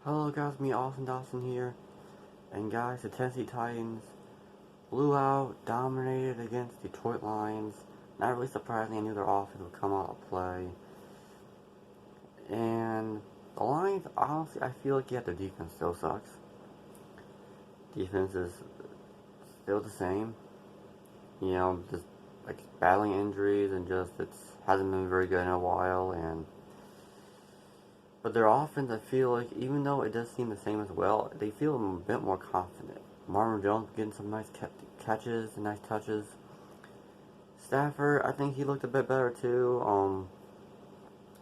Hello guys, me Austin Dawson here, and guys, the Tennessee Titans blew out, dominated against Detroit Lions. Not really surprising, I knew their offense would come out of play. And the Lions, honestly, I feel like their defense still sucks. Defense is still the same. Just like battling injuries and just hasn't been very good in a while. But their offense, I feel like, even though it does seem the same as well, they feel a bit more confident. Marvin Jones getting some nice catches and nice touches. Stafford, I think he looked a bit better too.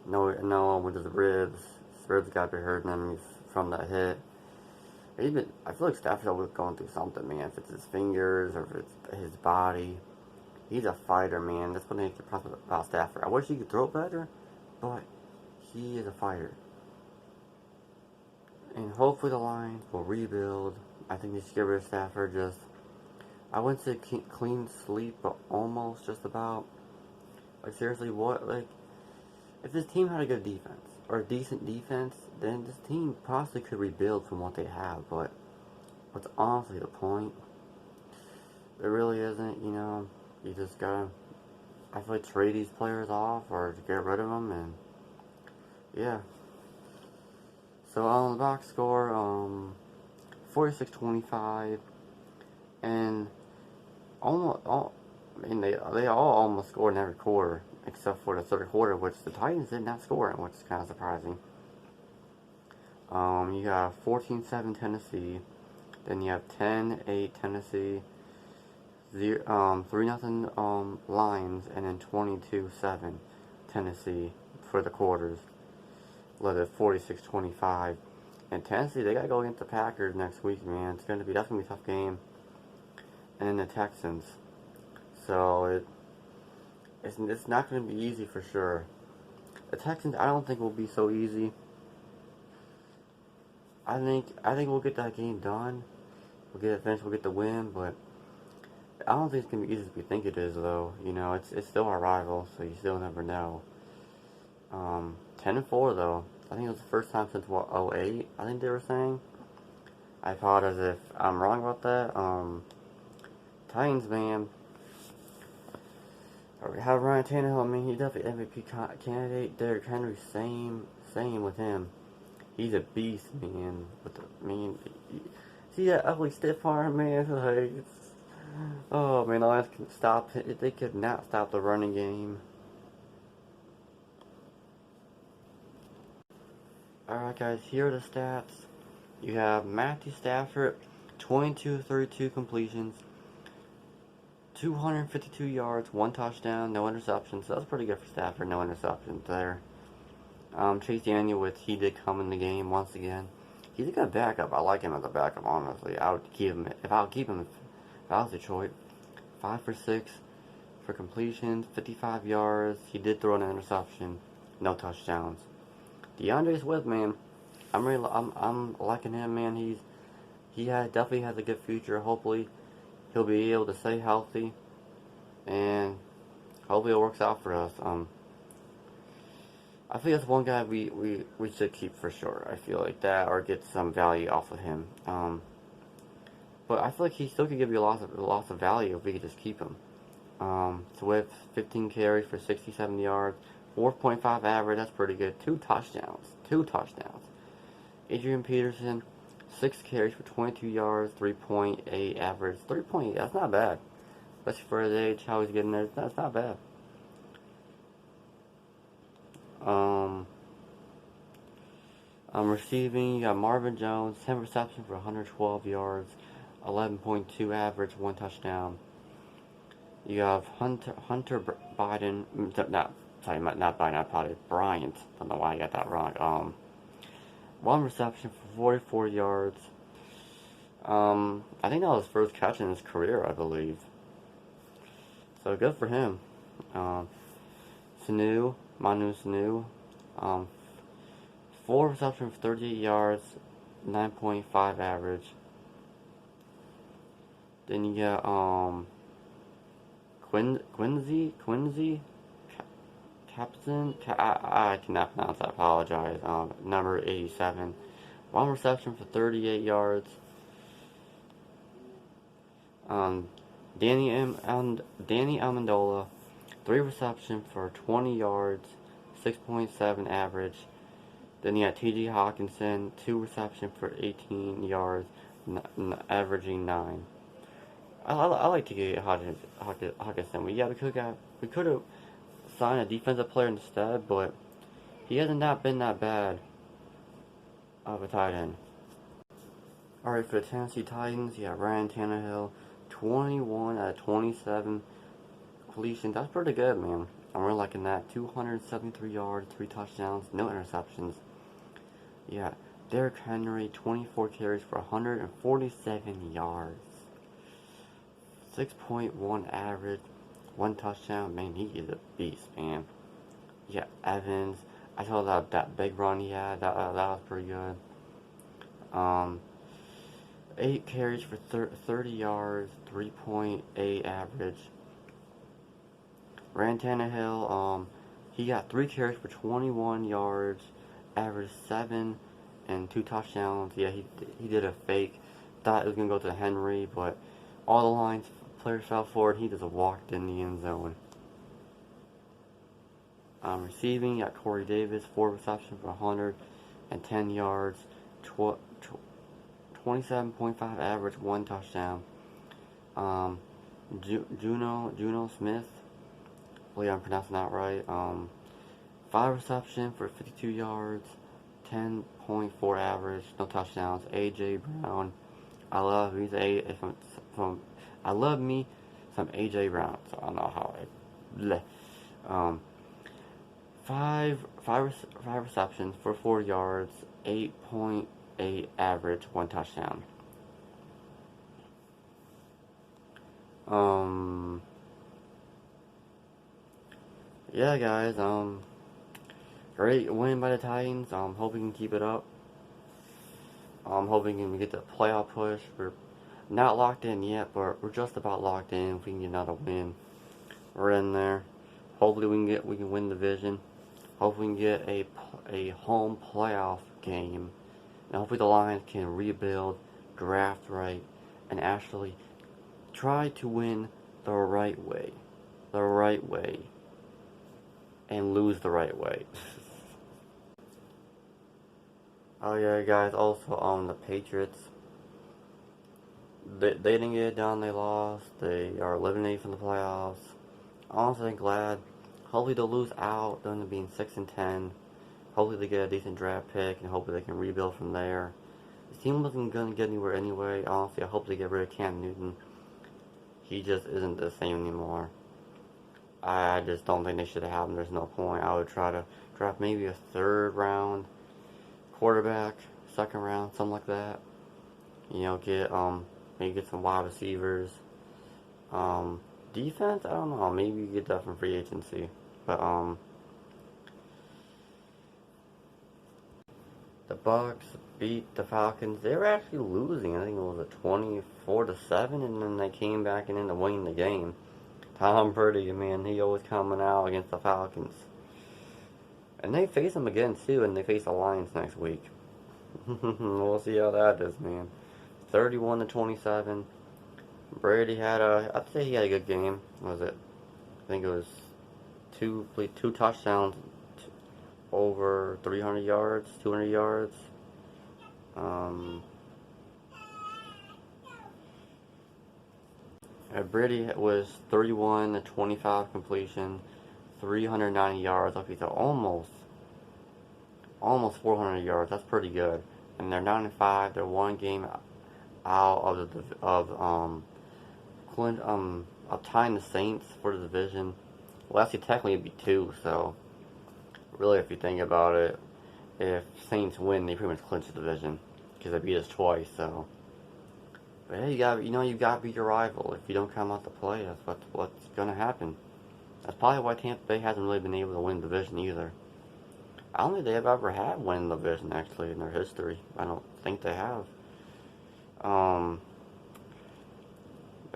No, with his ribs. His ribs got to be hurting him from that hit. I feel like Stafford's always going through something, man. If it's his fingers or if it's his body. He's a fighter, man. That's what I think about Stafford. I wish he could throw it better, but he is a fighter. And hopefully the Lions will rebuild. I think they should get rid of Stafford. I wouldn't say clean sleep, but almost just about. Like, seriously, what? Like, if this team had a good defense, or a decent defense, then this team possibly could rebuild from what they have, but what's honestly the point? There really isn't, you just gotta, I feel like, trade these players off, or get rid of them, and, yeah. So, on the box score, 46-25, and they all almost scored in every quarter, except for the third quarter, which the Titans did not score in, which is kind of surprising. You got 14-7 Tennessee, then you have 10-8 Tennessee, 3-0 Lions, and then 22-7 Tennessee for the quarters. Led at 46-25. And Tennessee, they gotta go against the Packers next week, man. That's gonna be a tough game. And then the Texans. So it's not gonna be easy for sure. The Texans, I don't think will be so easy. I think we'll get that game done. We'll get the win, but I don't think it's gonna be easy as we think it is, though. It's still our rival, so you still never know. 10-4 though. I think it was the first time since '08. I think they were saying. I apologize if I'm wrong about that. Titans, man. Have Ryan Tannehill. I mean, he's definitely MVP candidate. Derrick Henry, same with him. He's a beast, man. See that ugly stiff arm, man? Like, oh man, Lions can stop it. They could not stop the running game. Alright guys, here are the stats. You have Matthew Stafford, 22-32 completions, 252 yards, 1 touchdown, no interceptions. So that's pretty good for Stafford, no interceptions there. Chase Daniel, he did come in the game once again. He's a good backup. I like him as a backup, honestly. I would keep him if I was Detroit. 5 for 6 for completions, 55 yards. He did throw an interception, no touchdowns. DeAndre Swift, man, I'm liking him, man. He definitely has a good future. Hopefully, he'll be able to stay healthy, and hopefully it works out for us. I think that's one guy we should keep for sure. I feel like that, or get some value off of him. But I feel like he still could give you a loss of value if we could just keep him. Swift, 15 carries for 67 yards. 4.5 average, that's pretty good. 2 touchdowns. Adrian Peterson, 6 carries for 22 yards, 3.8 average. 3.8, that's not bad. Especially for his age, how he's getting there, that's not bad. Receiving, you got Marvin Jones, 10 receptions for 112 yards, 11.2 average, 1 touchdown. You have Hunter Biden, not Biden, I apologize, Bryant. Don't know why I got that wrong. 1 reception for 44 yards. I think that was his first catch in his career, I believe. So good for him. Manu Sanu, 4 receptions for 38 yards, 9.5 average. Then you got Quincy Capson, I cannot pronounce that, I apologize. Number 87, 1 reception for 38 yards. Danny Amendola, 3 reception for 20 yards, 6.7 average. Then you got T.J. Hawkinson, 2 reception for 18 yards, averaging 9. I like to get Hawkinson. We could have signed a defensive player instead, but he hasn't not been that bad of a tight end. Alright, for the Tennessee Titans, you got Ryan Tannehill, 21 out of 27 completions. That's pretty good, man. I'm really liking that. 273 yards, 3 touchdowns, no interceptions. Yeah, Derrick Henry, 24 carries for 147 yards. 6.1 average, 1 touchdown. Man, he is a beast, man. Yeah, Evans. I saw that big run he had. That was pretty good. 8 carries for 30 yards, 3.8 average. Ryan Tannehill, he got 3 carries for 21 yards, averaged 7 and 2 touchdowns. Yeah, he did a fake. Thought it was gonna go to Henry, but all the lines players fell forward. He just walked in the end zone. Receiving, you got Corey Davis, 4 receptions for 110 yards, 27.5 average, 1 touchdown. Juno Smith, hopefully I'm pronouncing that right. 5 reception for 52 yards, 10.4 average, no touchdowns. A.J. Brown, I love me some A.J. Brown, so I don't know how I. 5 receptions for 4 yards, 8.8 average, 1 touchdown. Yeah, guys, great win by the Titans. Hoping we can keep it up. Hoping we can get the playoff push. We're not locked in yet, but we're just about locked in. If we can get another win, we're in there. Hopefully we can win the division. Hopefully we can get a home playoff game. And hopefully the Lions can rebuild, draft right, and actually try to win the right way. And lose the right way. Oh yeah, guys, also the Patriots. They didn't get it done, they lost. They are eliminated from the playoffs. Honestly glad. Hopefully they'll lose out, they'll end up being 6-10. Hopefully they get a decent draft pick, and hopefully they can rebuild from there. The team wasn't going to get anywhere anyway. Honestly, I hope they get rid of Cam Newton. He just isn't the same anymore. I just don't think they should have him. There's no point. I would try to draft maybe a 3rd round quarterback, 2nd round, something like that. You know, maybe get some wide receivers. Defense, I don't know. Maybe you get that from free agency. But the Bucks beat the Falcons. They were actually losing. I think it was a 24-7, and then they came back and ended up winning the game. Tom Brady, man, he always coming out against the Falcons. And they face them again, too, and they face the Lions next week. We'll see how that is, man. 31-27. Brady I'd say he had a good game. What was it? I think it was 2 touchdowns, over 300 yards, 200 yards. Brady was 31-25 completion, 390 yards. Okay, so almost 400 yards. That's pretty good. And they're 9-5. They're 1 game out of tying the Saints for the division. Well, actually, technically it'd be 2. So really, if you think about it, if Saints win, they pretty much clinch the division because they beat us twice. So. But hey, you gotta beat your rival. If you don't come out to play, that's what's gonna happen. That's probably why Tampa Bay hasn't really been able to win the division either. I don't think they've ever had win the division actually in their history. I don't think they have. But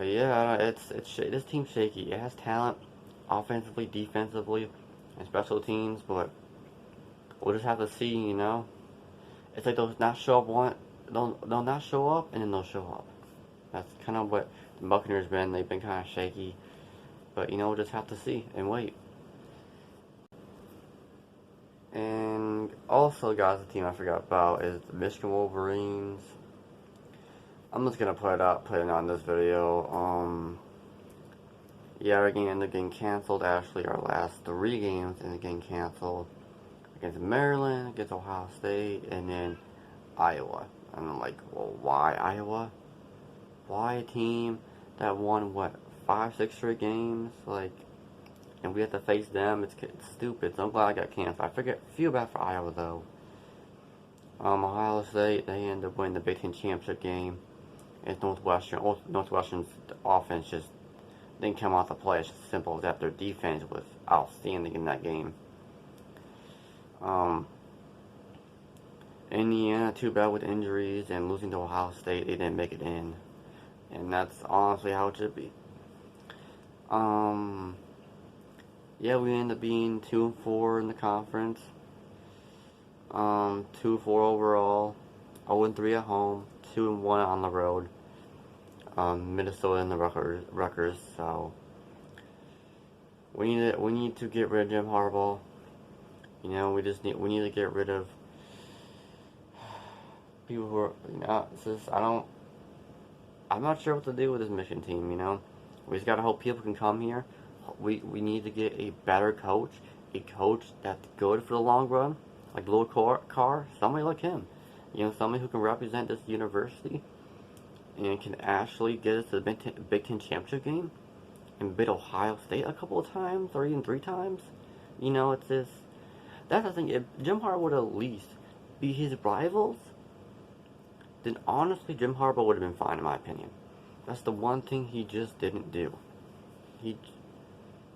yeah, this team's shaky. It has talent, offensively, defensively, and special teams, but we'll just have to see. It's like they'll not show up they'll not show up and then they'll show up. That's kind of what the Buccaneers been. They've been kind of shaky, but you know, we'll just have to see and wait. And also, guys, the team I forgot about is the Michigan Wolverines. I'm just gonna put it on this video. Yeah, our game ended up getting canceled. Actually, our last 3 games ended up getting canceled against Maryland, against Ohio State, and then Iowa. And I'm like, well, why Iowa? Why a team that won what 5, 6 straight games? Like, and we have to face them. It's stupid. So I'm glad I got canceled. Feel bad for Iowa though. Ohio State, they ended up winning the Big Ten championship game. It's Northwestern's offense just didn't come off the play. It's just simple as that. Their defense was outstanding in that game. Indiana, too bad with injuries and losing to Ohio State. They didn't make it in, and that's honestly how it should be. Yeah, we ended up being 2-4 in the conference. 2-4 overall. 0-3 at home. 2-1 on the road. Minnesota and the Rutgers. So we need to get rid of Jim Harbaugh. You know, we need to get rid of people who are, you know, it's just, I'm not sure what to do with this Michigan team. You know, we just gotta hope people can come here. We need to get a better coach, a coach that's good for the long run, like Lil Carr, somebody like him. You know, somebody who can represent this university and can actually get us to the Big Ten championship game and beat Ohio State a couple of times or even 3 times. You know, it's just, that's the thing. If Jim Harbaugh would at least be his rivals, then honestly Jim Harbaugh would have been fine in my opinion. That's the one thing he just didn't do. Yeah,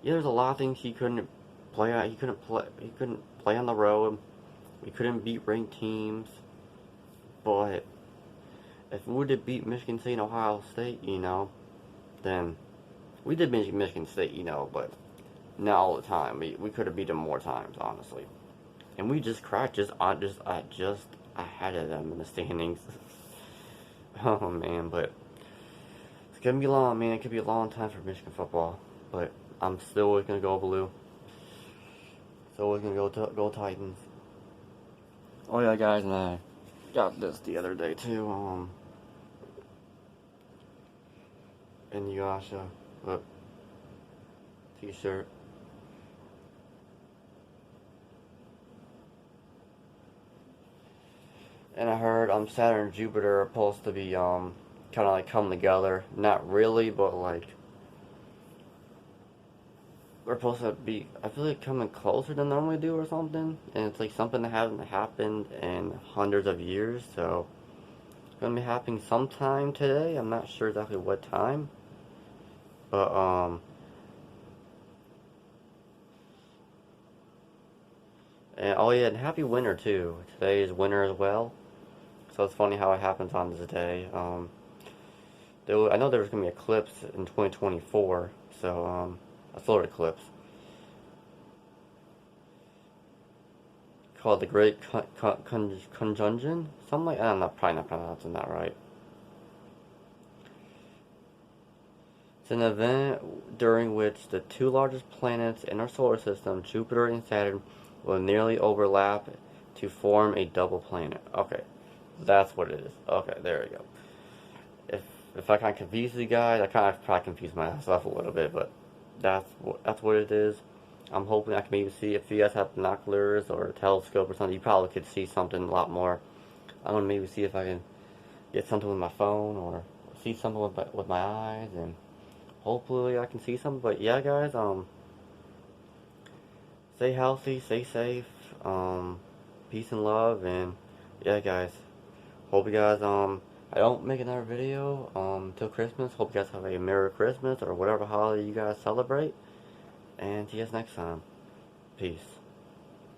there's a lot of things he couldn't play at. He couldn't play on the road. We couldn't beat ranked teams. But if we would have beat Michigan State and Ohio State, you know, then we did Michigan State, you know, but not all the time. We could have beat them more times, honestly. And we just cracked just ahead of them in the standings. Oh man, but it's gonna be long, man. It could be a long time for Michigan football, but I'm still gonna go blue. So we're gonna go Titans. Oh yeah, guys, and I got this the other day too. Inuyasha, look, T-shirt. And I heard Saturn and Jupiter are supposed to be kind of like come together. Not really, but like we're supposed to be, I feel like, coming closer than normally do or something. And it's like something that hasn't happened in hundreds of years. So it's gonna be happening sometime today. I'm not sure exactly what time, but and oh yeah, and happy winter too. Today is winter as well. So it's funny how it happens on this day. I know there was going to be an eclipse in 2024, so a solar eclipse called the Great Conjunction, something like that. I'm probably not pronouncing that right. It's an event during which the 2 largest planets in our solar system, Jupiter and Saturn, will nearly overlap to form a double planet. Okay. That's what it is. Okay, there we go. If I kind of confuse you guys, I kind of probably confused myself a little bit, but that's what it is. I'm hoping I can maybe see, if you guys have binoculars or a telescope or something, you probably could see something a lot more. I'm gonna maybe see if I can get something with my phone or see something with my eyes, and hopefully I can see something. But yeah, guys, stay healthy, stay safe, peace and love, and yeah, guys. Hope you guys, I don't make another video, till Christmas. Hope you guys have a Merry Christmas or whatever holiday you guys celebrate. And see you guys next time. Peace.